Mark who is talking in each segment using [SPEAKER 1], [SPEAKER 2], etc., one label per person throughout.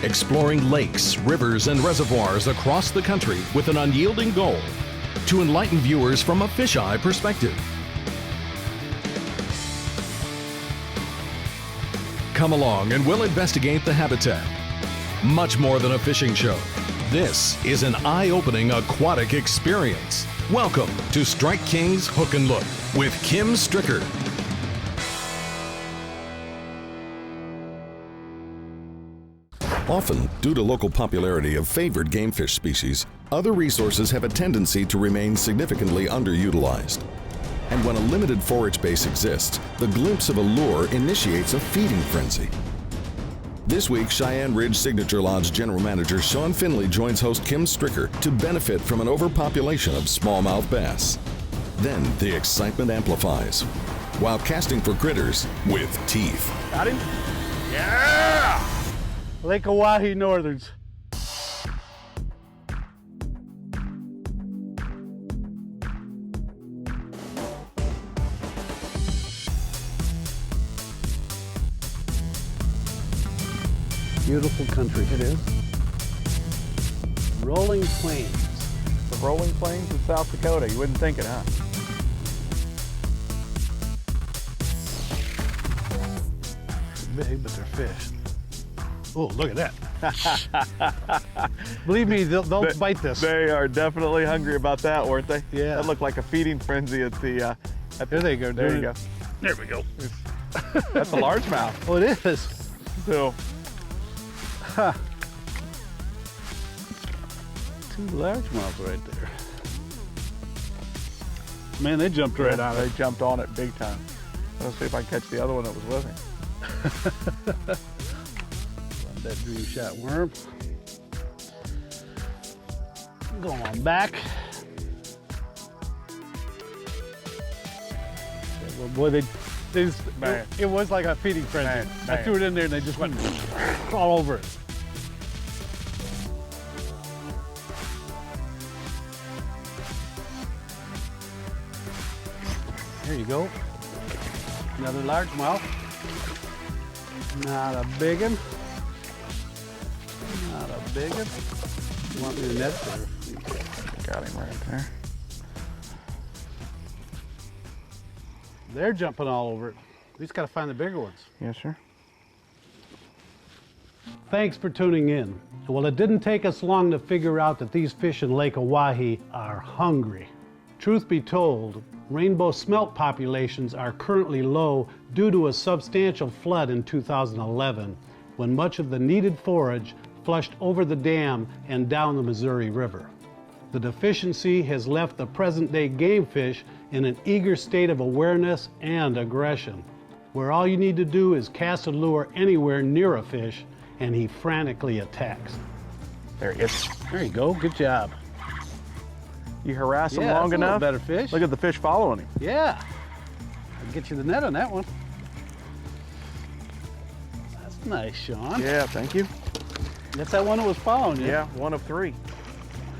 [SPEAKER 1] exploring lakes, rivers, and reservoirs across the country with an unyielding goal to enlighten viewers from a fisheye perspective. Come along and we'll investigate the habitat. Much more than a fishing show. This is an eye-opening aquatic experience. Welcome to Strike King's Hook and Look with Kim Stricker. Often, due to local popularity of favored game fish species, other resources have a tendency to remain significantly underutilized. And when a limited forage base exists, the glimpse of a lure initiates a feeding frenzy. This week, Cheyenne Ridge Signature Lodge General Manager Sean Finley joins host Kim Stricker to benefit from an overpopulation of smallmouth bass. Then the excitement amplifies, while casting for critters with teeth.
[SPEAKER 2] Got him? Yeah! Lake Oahe Northerns. Beautiful country. It is. Rolling plains.
[SPEAKER 3] The rolling plains of South Dakota. You wouldn't think it, huh?
[SPEAKER 2] Big, but they're fish. Oh, look at that. Believe me, they'll bite this.
[SPEAKER 3] They are definitely hungry about that, weren't they?
[SPEAKER 2] Yeah.
[SPEAKER 3] That looked like a feeding frenzy at the...
[SPEAKER 2] There they go.
[SPEAKER 3] There you go.
[SPEAKER 2] There we go.
[SPEAKER 3] That's a largemouth.
[SPEAKER 2] Oh, it is.
[SPEAKER 3] So,
[SPEAKER 2] Ha. Two largemouth right there. Man, they jumped right on it.
[SPEAKER 3] They jumped on it big time. Let's see if I can catch the other one that was with him.
[SPEAKER 2] Love that dream shot worm. Going on back. Well, boy, they just, it was like a feeding frenzy. I threw it in there and they just went all over it. There you go. Another largemouth. Not a big one. Not a big one. You want me to net there?
[SPEAKER 3] Got him right there.
[SPEAKER 2] They're jumping all over it. We just got to find the bigger ones.
[SPEAKER 3] Yes, sir.
[SPEAKER 2] Thanks for tuning in. Well, it didn't take us long to figure out that these fish in Lake Oahe are hungry. Truth be told, rainbow smelt populations are currently low due to a substantial flood in 2011, when much of the needed forage flushed over the dam and down the Missouri River. The deficiency has left the present-day game fish in an eager state of awareness and aggression, where all you need to do is cast a lure anywhere near a fish and he frantically attacks.
[SPEAKER 3] There he is.
[SPEAKER 2] There you go, good job.
[SPEAKER 3] You harass him
[SPEAKER 2] Yeah,
[SPEAKER 3] long
[SPEAKER 2] that's a little
[SPEAKER 3] enough.
[SPEAKER 2] better fish.
[SPEAKER 3] Look at the fish following him.
[SPEAKER 2] Yeah, I'll get you the net on that one. That's nice, Sean.
[SPEAKER 3] Yeah, thank you.
[SPEAKER 2] That's that one that was following you.
[SPEAKER 3] Yeah, one of three.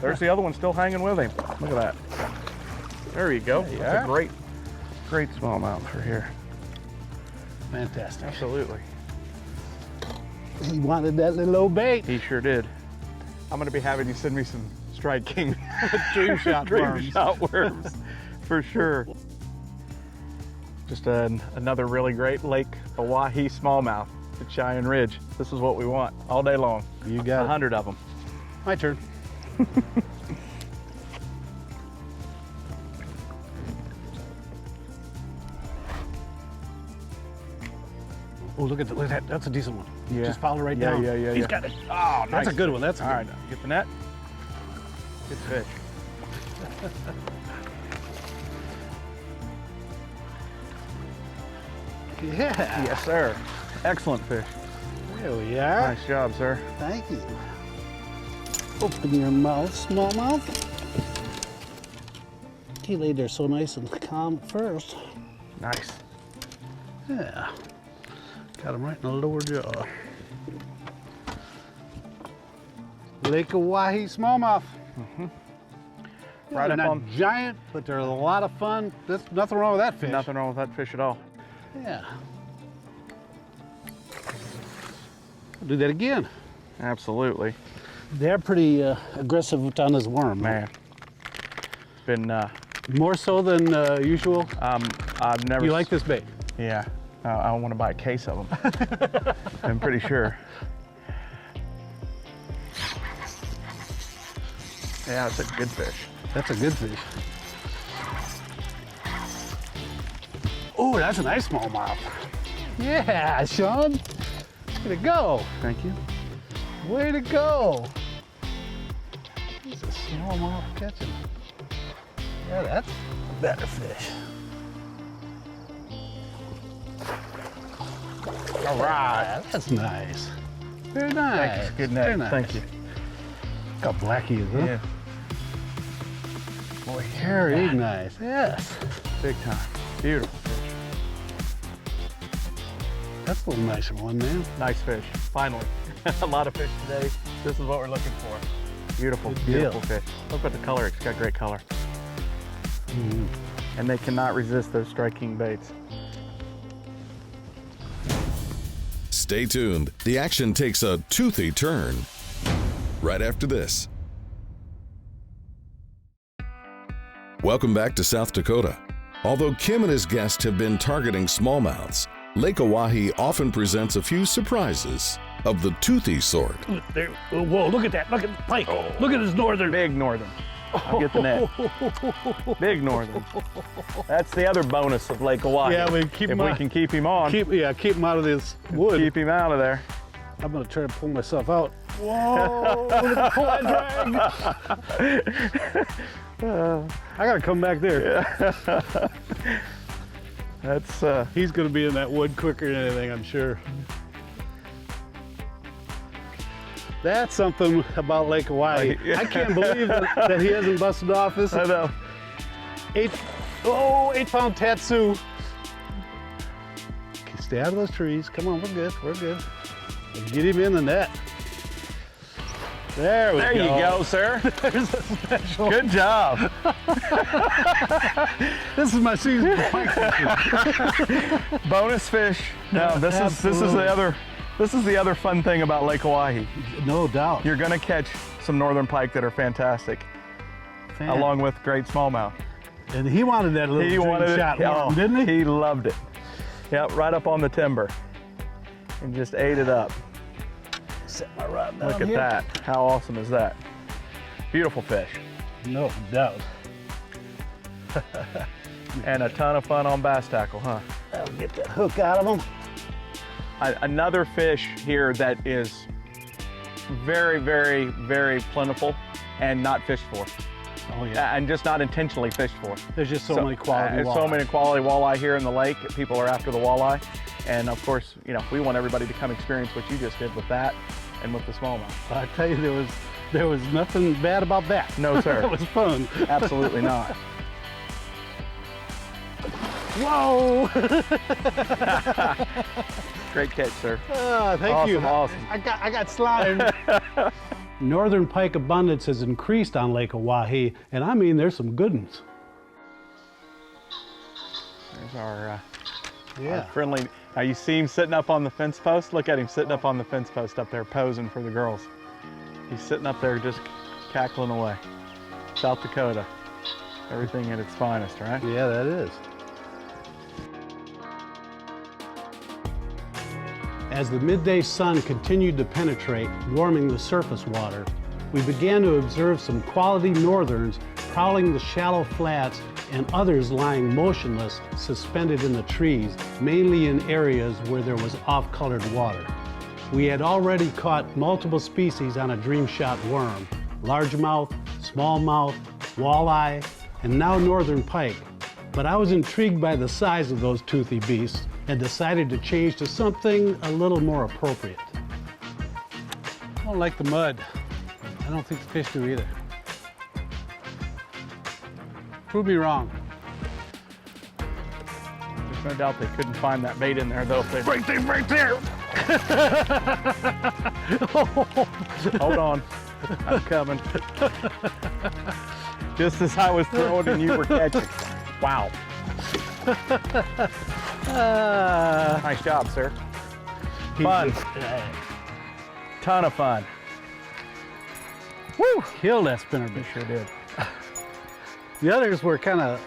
[SPEAKER 3] There's the other one still hanging with him. Look at that. There you go.
[SPEAKER 2] There you
[SPEAKER 3] That's
[SPEAKER 2] are.
[SPEAKER 3] a great smallmouth for here.
[SPEAKER 2] Fantastic.
[SPEAKER 3] Absolutely.
[SPEAKER 2] He wanted that little old bait.
[SPEAKER 3] He sure did. I'm going to be having you send me some Strike King
[SPEAKER 2] Dream shot worms.
[SPEAKER 3] dream shot worms for sure. Just another really great Lake Oahe smallmouth at Cheyenne Ridge. This is what we want all day long.
[SPEAKER 2] You got
[SPEAKER 3] 100 of them.
[SPEAKER 2] My turn. Oh, look at that. That's a decent one.
[SPEAKER 3] Yeah.
[SPEAKER 2] Just follow right
[SPEAKER 3] Yeah,
[SPEAKER 2] down.
[SPEAKER 3] yeah.
[SPEAKER 2] He's got it.
[SPEAKER 3] Oh, nice.
[SPEAKER 2] That's a good one. That's a
[SPEAKER 3] all
[SPEAKER 2] good
[SPEAKER 3] right.
[SPEAKER 2] one.
[SPEAKER 3] Get the net. Good fish.
[SPEAKER 2] Yeah.
[SPEAKER 3] Yes, sir. Excellent fish.
[SPEAKER 2] There we are.
[SPEAKER 3] Nice job, sir.
[SPEAKER 2] Thank you. Open your mouth, smallmouth. He laid there so nice and calm at first.
[SPEAKER 3] Nice.
[SPEAKER 2] Yeah. Got him right in the lower jaw. Lake Oahe smallmouth.
[SPEAKER 3] Mm-hmm.
[SPEAKER 2] Yeah,
[SPEAKER 3] Right
[SPEAKER 2] they're
[SPEAKER 3] up
[SPEAKER 2] not
[SPEAKER 3] on.
[SPEAKER 2] giant, but they're a lot of fun. There's nothing wrong with that fish.
[SPEAKER 3] Nothing wrong with that fish at all.
[SPEAKER 2] Yeah. I'll do that again.
[SPEAKER 3] Absolutely.
[SPEAKER 2] They're pretty aggressive on this worm.
[SPEAKER 3] Man, it's been
[SPEAKER 2] More so than usual.
[SPEAKER 3] I've never.
[SPEAKER 2] You like this bait?
[SPEAKER 3] Yeah, I want to buy a case of them. I'm pretty sure. Yeah, it's a good fish.
[SPEAKER 2] That's a good fish. Oh, that's a nice smallmouth. Yeah, Sean. Way to go.
[SPEAKER 3] Thank you.
[SPEAKER 2] Way to go. It's a smallmouth catching. Yeah, that's a better fish. All right, that's nice. Very nice.
[SPEAKER 3] Thanks. Good
[SPEAKER 2] Very
[SPEAKER 3] night.
[SPEAKER 2] nice.
[SPEAKER 3] Thank you.
[SPEAKER 2] Look how black he is, huh?
[SPEAKER 3] Yeah,
[SPEAKER 2] Boy, very nice. Yes.
[SPEAKER 3] big time. Beautiful.
[SPEAKER 2] That's a little nicer one, man.
[SPEAKER 3] Nice fish. Finally. A lot of fish today. This is what we're looking for. Beautiful,
[SPEAKER 2] Good
[SPEAKER 3] beautiful
[SPEAKER 2] deal.
[SPEAKER 3] fish. Look at the color. It's got great color. And they cannot resist those striking baits.
[SPEAKER 1] Stay tuned. The action takes a toothy turn right after this. Welcome back to South Dakota. Although Kim and his guest have been targeting smallmouths, Lake Oahe often presents a few surprises of the toothy sort.
[SPEAKER 2] There, whoa, look at that. Look at the pike. Look at this northern.
[SPEAKER 3] Big northern. I'll get the net. Big northern. That's the other bonus of Lake Oahe.
[SPEAKER 2] Yeah, we keep
[SPEAKER 3] if
[SPEAKER 2] him
[SPEAKER 3] we
[SPEAKER 2] on.
[SPEAKER 3] can keep him on,
[SPEAKER 2] Keep him out of this wood.
[SPEAKER 3] keep him out of there.
[SPEAKER 2] I'm gonna try to pull myself out. Whoa, look at the pull and drag. I gotta come back there.
[SPEAKER 3] That's
[SPEAKER 2] He's gonna be in that wood quicker than anything, I'm sure. That's something about Lake Oahe. I can't believe that he hasn't busted off this
[SPEAKER 3] I know.
[SPEAKER 2] 8-pound Tatsu. Okay, stay out of those trees. Come on, we're good, we're good. Get him in the net. There we go.
[SPEAKER 3] There you go, sir.
[SPEAKER 2] There's a special.
[SPEAKER 3] Good job.
[SPEAKER 2] This is my season.
[SPEAKER 3] Bonus fish. Now this is the other fun thing about Lake Oahe.
[SPEAKER 2] No doubt.
[SPEAKER 3] You're gonna catch some northern pike that are fantastic, along with great smallmouth.
[SPEAKER 2] And he wanted that little dream shot worm, didn't he?
[SPEAKER 3] He loved it. Yep, right up on the timber, and just ate it up.
[SPEAKER 2] Set my rod down
[SPEAKER 3] Look at
[SPEAKER 2] here.
[SPEAKER 3] that. How awesome is that? Beautiful fish.
[SPEAKER 2] No doubt.
[SPEAKER 3] And a ton of fun on bass tackle, huh?
[SPEAKER 2] I'll get that hook out of him.
[SPEAKER 3] Another fish here that is very, very, very plentiful and not fished for.
[SPEAKER 2] Oh yeah.
[SPEAKER 3] And just not intentionally fished for.
[SPEAKER 2] There's just so many quality
[SPEAKER 3] There's
[SPEAKER 2] walleye.
[SPEAKER 3] so many quality walleye here in the lake. People are after the walleye. And of course, you know, we want everybody to come experience what you just did with that and with the smallmouth.
[SPEAKER 2] I tell you, there was nothing bad about that.
[SPEAKER 3] No, sir.
[SPEAKER 2] It was fun.
[SPEAKER 3] Absolutely not.
[SPEAKER 2] Whoa!
[SPEAKER 3] Great catch, sir.
[SPEAKER 2] Thank you.
[SPEAKER 3] Awesome.
[SPEAKER 2] I got slimed. Northern pike abundance has increased on Lake Oahe, and I mean there's some good ones.
[SPEAKER 3] There's our
[SPEAKER 2] Yeah.
[SPEAKER 3] friendly. Now you see him sitting up on the fence post? Look at him sitting up on the fence post up there posing for the girls. He's sitting up there just cackling away. South Dakota. Everything at its finest, right?
[SPEAKER 2] Yeah, that is. As the midday sun continued to penetrate, warming the surface water, we began to observe some quality northerns prowling the shallow flats and others lying motionless, suspended in the trees, mainly in areas where there was off-colored water. We had already caught multiple species on a dream shot worm: largemouth, smallmouth, walleye, and now northern pike. But I was intrigued by the size of those toothy beasts and decided to change to something a little more appropriate. I don't like the mud. I don't think the fish do either. Prove me wrong.
[SPEAKER 3] There's no doubt they couldn't find that bait in there though. If they...
[SPEAKER 2] Right there!
[SPEAKER 3] Hold on, I'm coming. Just as I was throwing and you were catching. Wow. Nice job, sir. Fun. Ton of fun.
[SPEAKER 2] Woo! Killed that spinnerbait.
[SPEAKER 3] You sure did.
[SPEAKER 2] The others were kind of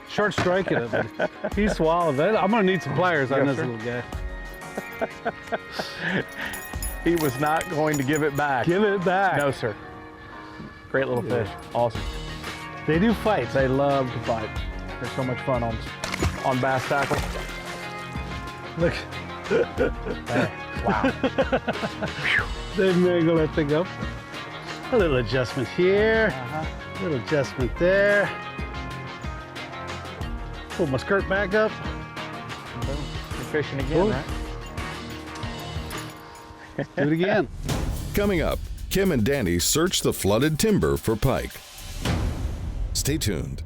[SPEAKER 2] short striking it, but he swallowed it. I'm gonna need some pliers on this little guy.
[SPEAKER 3] He was not going to give it back.
[SPEAKER 2] Give it back.
[SPEAKER 3] No, sir. Great little fish. Awesome.
[SPEAKER 2] They do fight.
[SPEAKER 3] They love to fight. They're so much fun on bass tackle.
[SPEAKER 2] Look.
[SPEAKER 3] Wow.
[SPEAKER 2] They mangle that thing up. A little adjustment here. A little adjustment there. Pull my skirt back up.
[SPEAKER 3] Boom. You're fishing again, right?
[SPEAKER 2] Do it again.
[SPEAKER 1] Coming up, Kim and Danny search the flooded timber for pike. Stay tuned.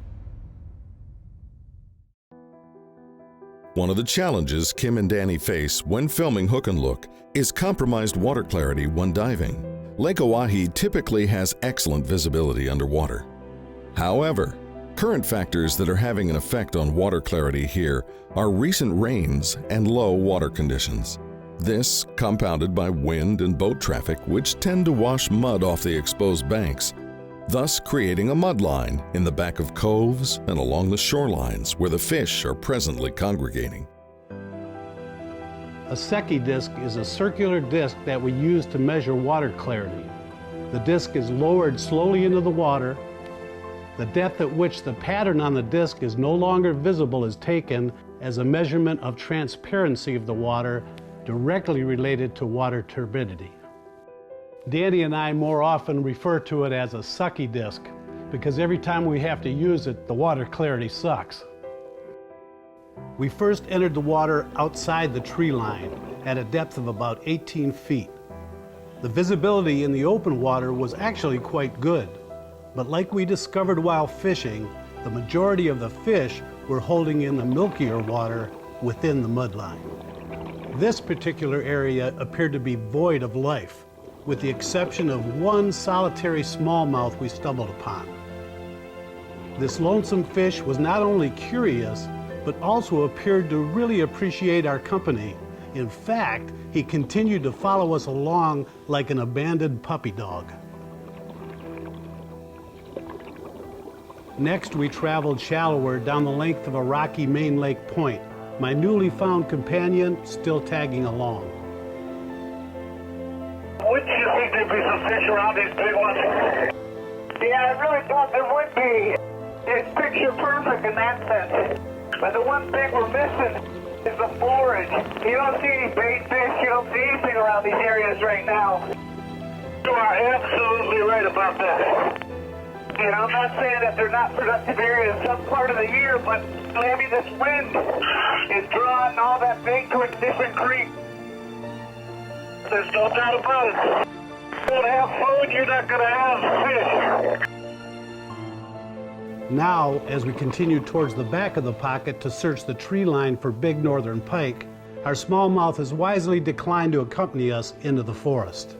[SPEAKER 1] One of the challenges Kim and Danny face when filming Hook and Look is compromised water clarity when diving. Lake Oahe typically has excellent visibility underwater. However, current factors that are having an effect on water clarity here are recent rains and low water conditions. This, compounded by wind and boat traffic, which tend to wash mud off the exposed banks, thus creating a mud line in the back of coves and along the shorelines where the fish are presently congregating.
[SPEAKER 2] A Secchi disc is a circular disc that we use to measure water clarity. The disc is lowered slowly into the water. The depth at which the pattern on the disc is no longer visible is taken as a measurement of transparency of the water, directly related to water turbidity. Danny and I more often refer to it as a sucky disc because every time we have to use it, the water clarity sucks. We first entered the water outside the tree line at a depth of about 18 feet. The visibility in the open water was actually quite good, but like we discovered while fishing, the majority of the fish were holding in the milkier water within the mudline. This particular area appeared to be void of life, with the exception of one solitary smallmouth we stumbled upon. This lonesome fish was not only curious, but also appeared to really appreciate our company. In fact, he continued to follow us along like an abandoned puppy dog. Next, we traveled shallower down the length of a rocky main lake point, my newly found companion still tagging along.
[SPEAKER 4] Wouldn't you think there'd be some fish around these big ones? Yeah, I really thought there would be. It's picture perfect in that sense. But the one thing we're missing is the forage. You don't see any bait fish, you don't see anything around these areas right now. You are absolutely right about that. And I'm not saying that they're not productive areas some part of the year, but maybe this wind is drawing all that bait to a different creek. There's no doubt about it. You don't have food, you're not going to have fish.
[SPEAKER 2] Now, as we continue towards the back of the pocket to search the tree line for big northern pike, our smallmouth has wisely declined to accompany us into the forest.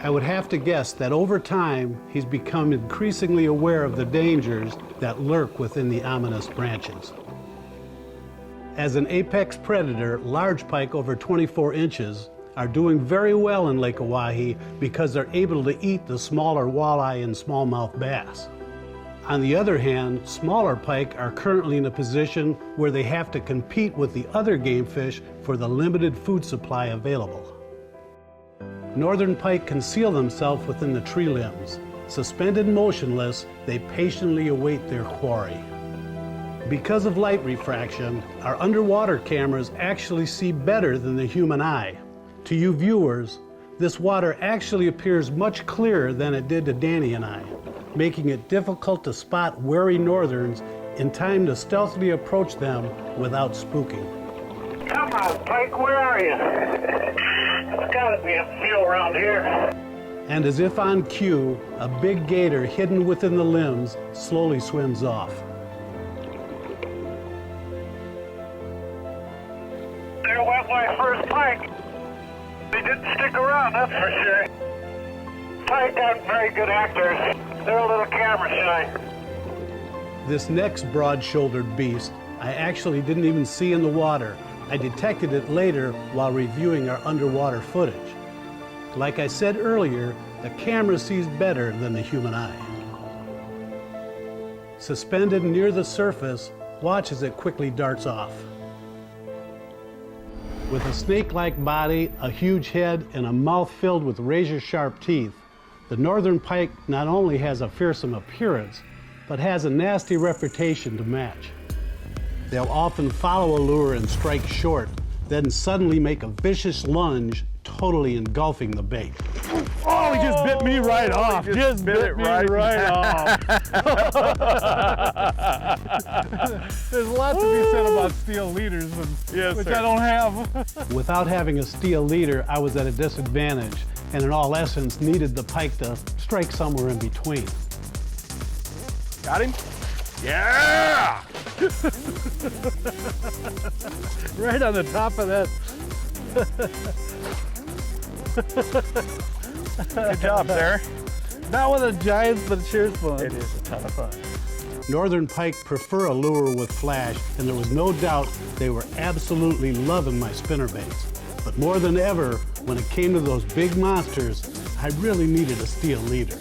[SPEAKER 2] I would have to guess that over time, he's become increasingly aware of the dangers that lurk within the ominous branches. As an apex predator, large pike over 24 inches are doing very well in Lake Oahe because they're able to eat the smaller walleye and smallmouth bass. On the other hand, smaller pike are currently in a position where they have to compete with the other game fish for the limited food supply available. Northern pike conceal themselves within the tree limbs. Suspended motionless, they patiently await their quarry. Because of light refraction, our underwater cameras actually see better than the human eye. To you viewers, this water actually appears much clearer than it did to Danny and I, making it difficult to spot wary northerns in time to stealthily approach them without spooking.
[SPEAKER 4] Come on, Pike, where are you? There's gotta be a few around here.
[SPEAKER 2] And as if on cue, a big gator hidden within the limbs slowly swims off.
[SPEAKER 4] There went my first pike. They didn't stick around, that's for sure. Pike aren't very good actors. They're a little camera shy.
[SPEAKER 2] This next broad-shouldered beast I actually didn't even see in the water I detected it later while reviewing our underwater footage. Like I said earlier, the camera sees better than the human eye. Suspended near the surface, watch as it quickly darts off. With a snake-like body, a huge head, and a mouth filled with razor-sharp teeth, the northern pike not only has a fearsome appearance, but has a nasty reputation to match. They'll often follow a lure and strike short, then suddenly make a vicious lunge, totally engulfing the bait.
[SPEAKER 3] Oh, he just bit me right off. Just bit it right off.
[SPEAKER 5] There's lots to be said about steel leaders, which I don't have.
[SPEAKER 2] Without having a steel leader, I was at a disadvantage, and in all essence, needed the pike to strike somewhere in between.
[SPEAKER 3] Got him? Yeah!
[SPEAKER 5] Right on the top of that.
[SPEAKER 3] Good job, Sarah.
[SPEAKER 5] Not one of the giants, but it sure is fun.
[SPEAKER 3] It is a ton of fun.
[SPEAKER 2] Northern pike prefer a lure with flash, and there was no doubt they were absolutely loving my spinnerbaits. But more than ever, when it came to those big monsters, I really needed a steel leader.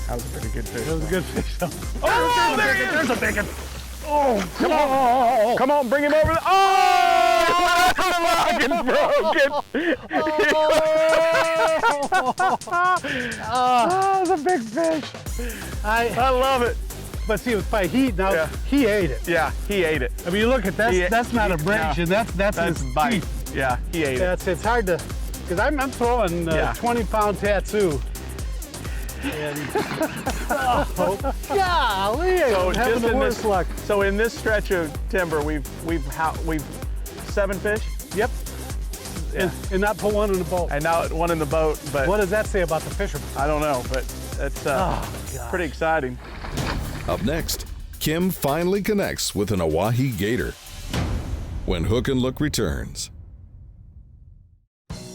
[SPEAKER 3] That was a pretty good fish.
[SPEAKER 5] That was a good fish.
[SPEAKER 3] Oh, there's a big one. Oh, come on. Come on, bring him over. Oh, the login broken. Oh, it's a big fish. I love it.
[SPEAKER 5] But see, with pike, he ate it.
[SPEAKER 3] Yeah, he ate it.
[SPEAKER 5] I mean, look at that. That's not abrasion.
[SPEAKER 3] No,
[SPEAKER 5] that's his
[SPEAKER 3] bite.
[SPEAKER 5] teeth.
[SPEAKER 3] Yeah, he ate it.
[SPEAKER 5] It's hard to, because I'm throwing a 20-pound tattoo. And golly,
[SPEAKER 3] So
[SPEAKER 5] having the worst luck.
[SPEAKER 3] So in this stretch of timber, we've 7 fish.
[SPEAKER 5] Yep.
[SPEAKER 3] Yeah.
[SPEAKER 5] And not put one in the boat.
[SPEAKER 3] And now one in the boat, but
[SPEAKER 5] What does that say about the fisherman?
[SPEAKER 3] I don't know, but it's pretty exciting.
[SPEAKER 1] Up next, Kim finally connects with an Oahe gator when Hook and Look returns.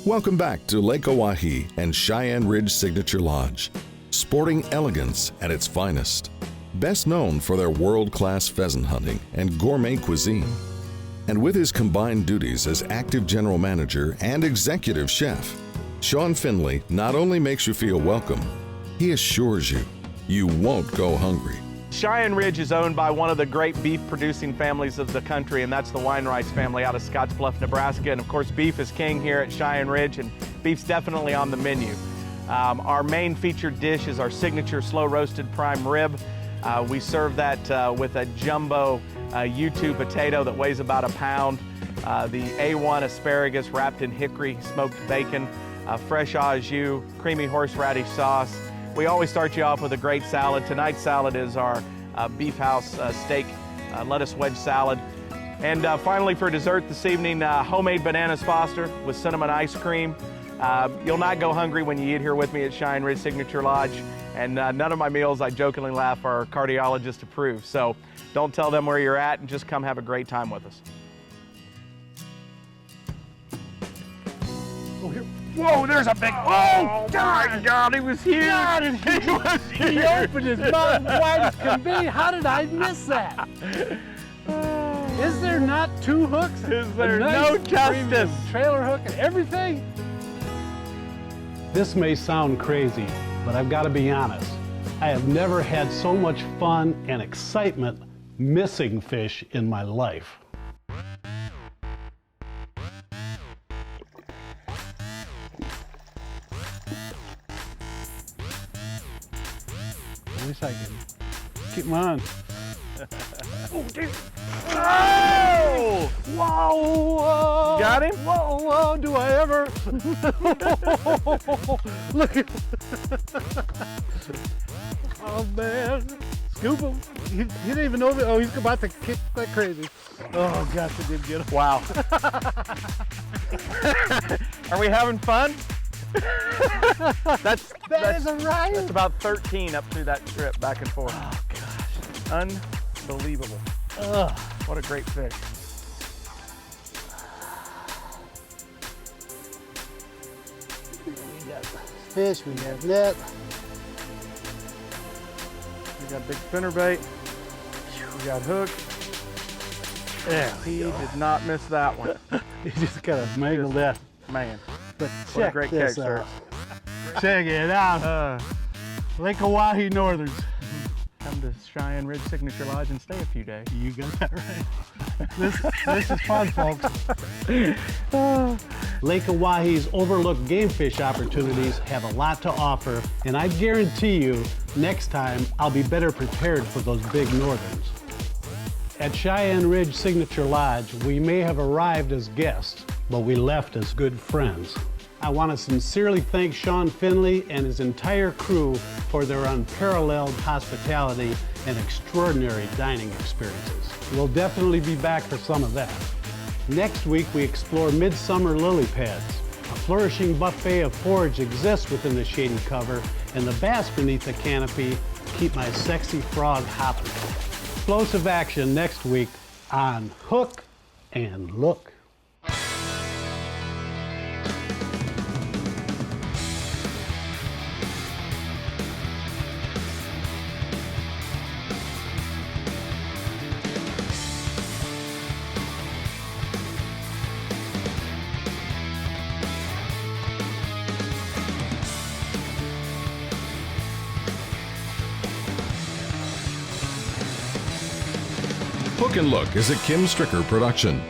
[SPEAKER 1] Welcome back to Lake Oahe and Cheyenne Ridge Signature Lodge, sporting elegance at its finest. Best known for their world-class pheasant hunting and gourmet cuisine. And with his combined duties as active general manager and executive chef, Sean Finley not only makes you feel welcome, he assures you won't go hungry.
[SPEAKER 3] Cheyenne Ridge is owned by one of the great beef producing families of the country, and that's the Weinreich family out of Scottsbluff, Nebraska. And of course, beef is king here at Cheyenne Ridge, and beef's definitely on the menu. Our main featured dish is our signature slow roasted prime rib. We serve that with a jumbo U2 potato that weighs about 1 pound, the A1 asparagus wrapped in hickory smoked bacon, fresh au jus, creamy horseradish sauce. We always start you off with a great salad. Tonight's salad is our beef house steak lettuce wedge salad. And finally for dessert this evening, homemade bananas Foster with cinnamon ice cream. You'll not go hungry when you eat here with me at Cheyenne Ridge Signature Lodge. And none of my meals, I jokingly laugh, are cardiologist approved. So don't tell them where you're at and just come have a great time with us.
[SPEAKER 5] Oh, here.
[SPEAKER 3] Whoa, there's a big, oh, God, he was here.
[SPEAKER 5] God, he opened his mouth wide as can be. How did I miss that? Is there not 2 hooks?
[SPEAKER 3] Is there
[SPEAKER 5] nice
[SPEAKER 3] no justice?
[SPEAKER 5] Trailer hook and everything?
[SPEAKER 2] This may sound crazy, but I've got to be honest. I have never had so much fun and excitement missing fish in my life.
[SPEAKER 5] At least I can keep them on.
[SPEAKER 3] Oh, dude. Oh!
[SPEAKER 5] Whoa!
[SPEAKER 3] Got him?
[SPEAKER 5] Whoa, whoa, do I ever? Look at oh, man. Scoop him. He didn't even know that. Oh, he's about to kick like crazy. Oh, gosh, I did get him.
[SPEAKER 3] Wow. Are we having fun?
[SPEAKER 5] That is a riot.
[SPEAKER 3] That's about 13 up through that trip, back and forth.
[SPEAKER 5] Oh, gosh.
[SPEAKER 3] Unbelievable.
[SPEAKER 5] Ugh.
[SPEAKER 3] What a great fish.
[SPEAKER 5] We got fish, we got net.
[SPEAKER 3] We got big spinnerbait. We got hook.
[SPEAKER 5] There we
[SPEAKER 3] He
[SPEAKER 5] go.
[SPEAKER 3] did not miss that one.
[SPEAKER 5] He just kind of mangled that.
[SPEAKER 3] Man,
[SPEAKER 5] But
[SPEAKER 3] what a
[SPEAKER 5] check
[SPEAKER 3] great
[SPEAKER 5] this
[SPEAKER 3] catch, sir.
[SPEAKER 5] out. Check it out. Lake Oahe Northerns.
[SPEAKER 3] Come to Cheyenne Ridge Signature Lodge and stay a few days.
[SPEAKER 5] You got that right. This is fun, folks.
[SPEAKER 2] Lake Oahe's overlooked game fish opportunities have a lot to offer, and I guarantee you, next time I'll be better prepared for those big northerns. At Cheyenne Ridge Signature Lodge, we may have arrived as guests, but we left as good friends. I want to sincerely thank Sean Finley and his entire crew for their unparalleled hospitality and extraordinary dining experiences. We'll definitely be back for some of that. Next week, we explore midsummer lily pads. A flourishing buffet of forage exists within the shady cover, and the bass beneath the canopy keep my sexy frog hopping. Explosive action next week on Hook and Look.
[SPEAKER 1] Hook and Look is a Kim Stricker production.